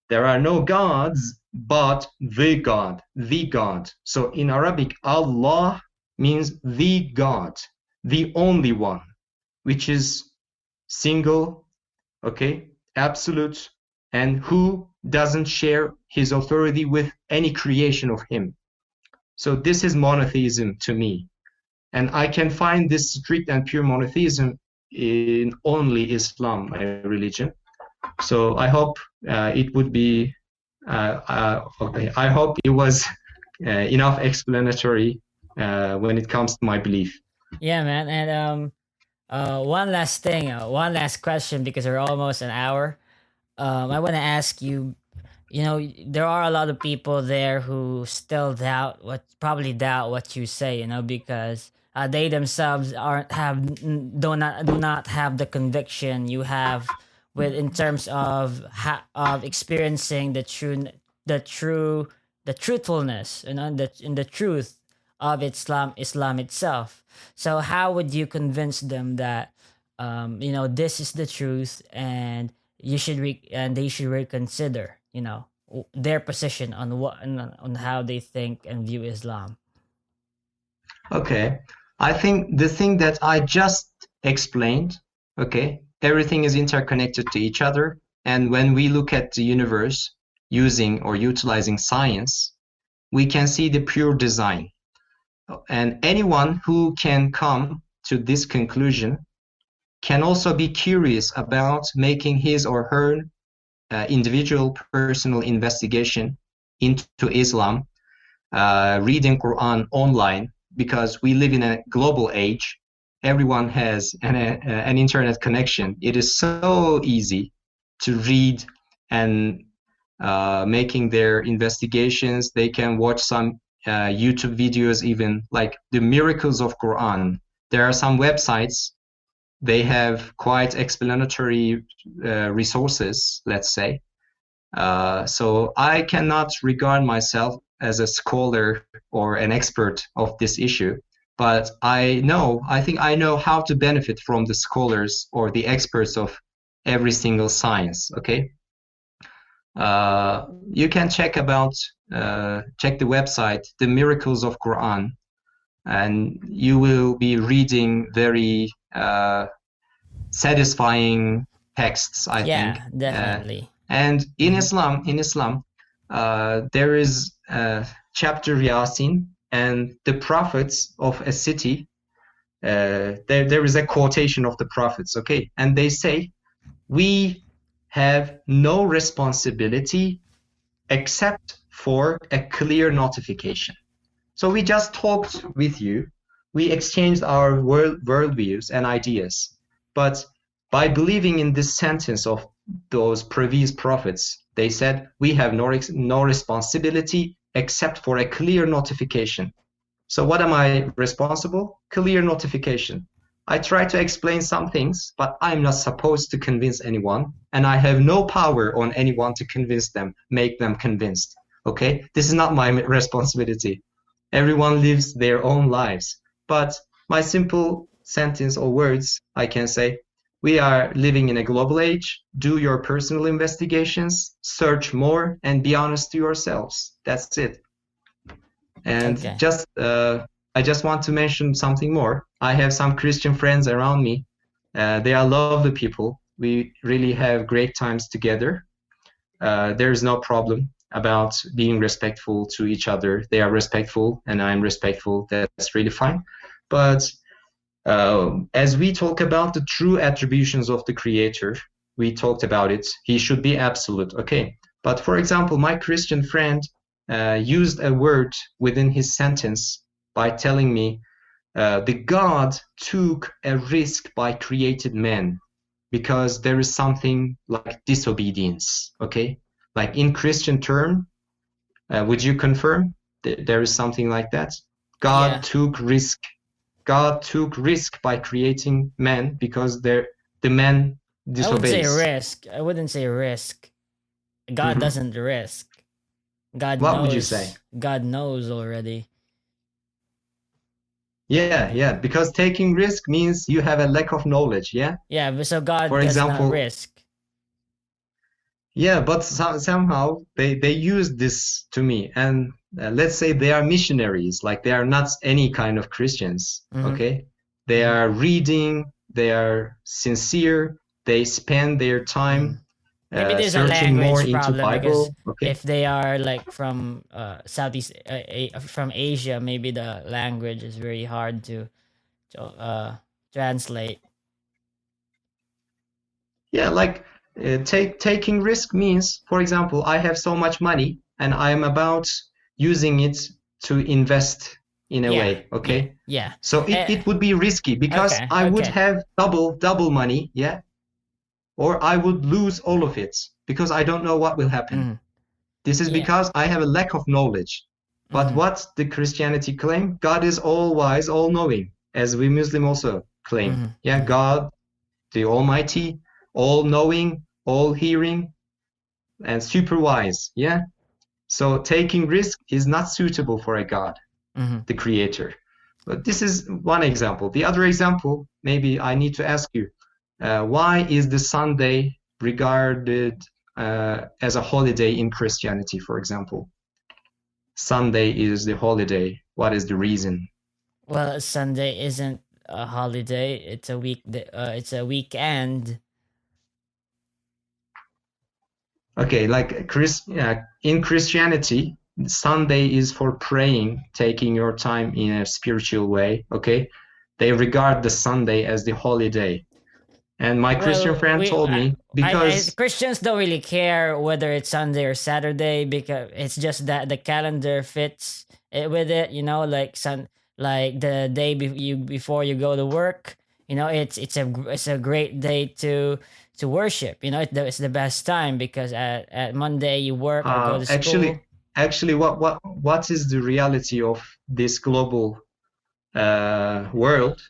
There are no gods but the God, the God. So in Arabic, Allah means the God, the only one, which is single, okay, absolute, and who doesn't share his authority with any creation of him. So this is monotheism to me. And I can find this strict and pure monotheism in only Islam, my religion. So I hope it would be, okay, I hope it was enough explanatory when it comes to my belief. Yeah, man. And one last thing, one last question, because we're almost an hour. I want to ask you, there are a lot of people there who still probably doubt what you say, because they themselves do not have the conviction you have in terms of experiencing the truthfulness, in the truth of Islam itself. So how would you convince them that this is the truth, and they should reconsider their position on how they think and view Islam? Okay, I think the thing that I just explained, okay, everything is interconnected to each other, and when we look at the universe using or utilizing science, we can see the pure design. And anyone who can come to this conclusion can also be curious about making his or her individual personal investigation into Islam, reading Quran online, because we live in a global age. Everyone has an internet connection. It is so easy to read and making their investigations. They can watch some YouTube videos, even like the miracles of Quran. There are some websites, they have quite explanatory resources, let's say. So I cannot regard myself as a scholar or an expert of this issue, but I think I know how to benefit from the scholars or the experts of every single science, okay? You can check the website, The Miracles of Quran, and you will be reading very satisfying texts, I think. Yeah, definitely. And in Islam, there is chapter Yasin, and the prophets of a city. There is a quotation of the prophets, okay, and they say, "We have no responsibility except for a clear notification." So we just talked with you, we exchanged our worldviews and ideas, but by believing in this sentence of those previous prophets, they said, we have no responsibility except for a clear notification. So what am I responsible? Clear notification. I try to explain some things, but I'm not supposed to convince anyone, and I have no power on anyone to convince them, make them convinced. Okay? This is not my responsibility. Everyone lives their own lives. But my simple sentence or words, I can say, We are living in a global age. Do your personal investigations, search more, and be honest to yourselves. That's it. And Okay. I just want to mention something more. I have some Christian friends around me. They are lovely people. We really have great times together. There's no problem about being respectful to each other. They are respectful and I'm respectful. That's really fine. But as we talk about the true attributions of the Creator, we talked about it. He should be absolute, okay? But for example, my Christian friend used a word within his sentence by telling me the God took a risk by created man because there is something like disobedience, okay? Like in Christian term, would you confirm that there is something like that? God took risk. God took risk by creating man because the man disobeys. I wouldn't say risk. God doesn't risk. God What knows. Would you say? God knows already. Yeah, because taking risk means you have a lack of knowledge, yeah? Yeah, but so God For does example, not risk. Yeah, but somehow they use this to me. And let's say they are missionaries, like they are not any kind of Christians, okay? They are reading, they are sincere, they spend their time Maybe there's a searching more language into problem Bible. because Okay. if they are like from from Asia, maybe the language is very hard to translate. Yeah, like taking risk means, for example, I have so much money and I am about using it to invest in a way, okay? Yeah. So it would be risky because I would have double money, yeah? Or I would lose all of it because I don't know what will happen. This is because I have a lack of knowledge. But what the Christianity claim? God is all wise, all knowing, as we Muslim also claim. Yeah, God, the Almighty, all knowing, all hearing, and super wise. Yeah. So taking risk is not suitable for a God, the Creator. But this is one example. The other example, maybe I need to ask you, why is the Sunday regarded as a holiday in Christianity, for example? Sunday is the holiday. What is the reason? Well, Sunday isn't a holiday. It's a it's a weekend. Okay, like in Christianity, Sunday is for praying, taking your time in a spiritual way. Okay, they regard the Sunday as the holiday. And my Christian friend told me because Christians don't really care whether it's Sunday or Saturday because it's just that the calendar fits with it. You know, like like the day before you go to work. You know, it's a great day to worship. You know, it's the best time because at Monday you work or go to school. Actually, what is the reality of this global world?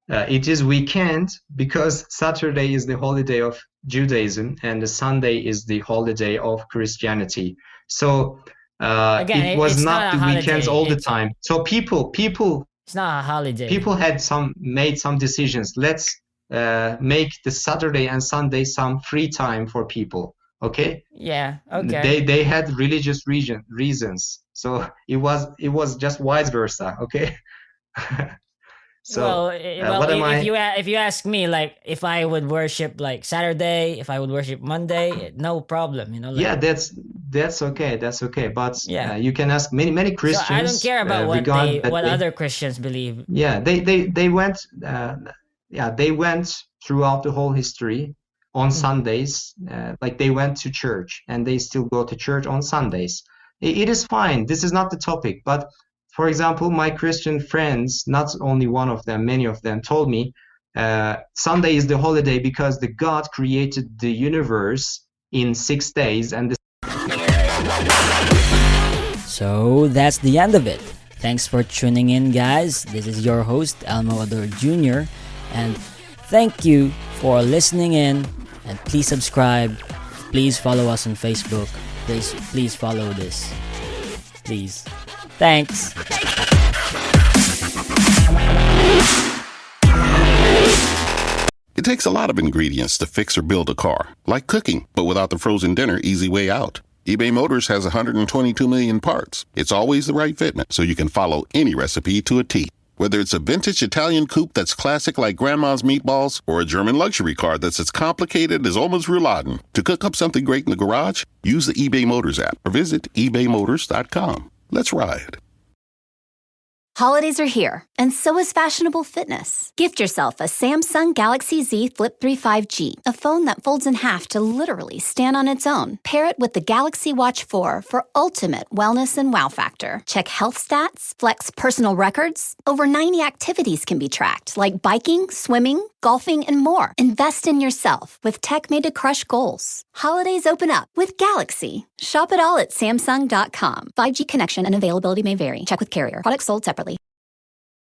It is weekend because Saturday is the holiday of Judaism and the Sunday is the holiday of Christianity. So again, it was not the weekends all the time. So people it's not a holiday. People had made some decisions. Let's make the Saturday and Sunday some free time for people. Okay. Yeah. Okay. They had religious reasons. So it was just vice versa. Okay. So if you ask me, like if I would worship like Saturday, if I would worship Monday, no problem, you know. Like, yeah, that's okay. That's okay. But you can ask many Christians. So I don't care about what other Christians believe. Yeah, they went. They went throughout the whole history on Sundays. Like they went to church and they still go to church on Sundays. It is fine. This is not the topic, but. For example, my Christian friends, not only one of them, many of them told me Sunday is the holiday because the God created the universe in 6 days. So that's the end of it. Thanks for tuning in, guys. This is your host, Elmo Ador Jr. And thank you for listening in. And please subscribe. Please follow us on Facebook. Please follow this. Please. Thanks. takes a lot of ingredients to fix or build a car, like cooking, but without the frozen dinner easy way out. eBay Motors has 122 million parts. It's always the right fitment, so you can follow any recipe to a T. Whether it's a vintage Italian coupe that's classic like Grandma's meatballs or a German luxury car that's as complicated as Oma's rouladen, to cook up something great in the garage, use the eBay Motors app or visit ebaymotors.com. Let's ride. Holidays are here, and so is fashionable fitness. Gift yourself a Samsung Galaxy Z Flip 3 5G, a phone that folds in half to literally stand on its own. Pair it with the Galaxy Watch 4 for ultimate wellness and wow factor. Check health stats, flex personal records. Over 90 activities can be tracked, like biking, swimming, golfing, and more. Invest in yourself with tech made to crush goals. Holidays open up with Galaxy. Shop it all at Samsung.com. 5G connection and availability may vary. Check with carrier. Products sold separately.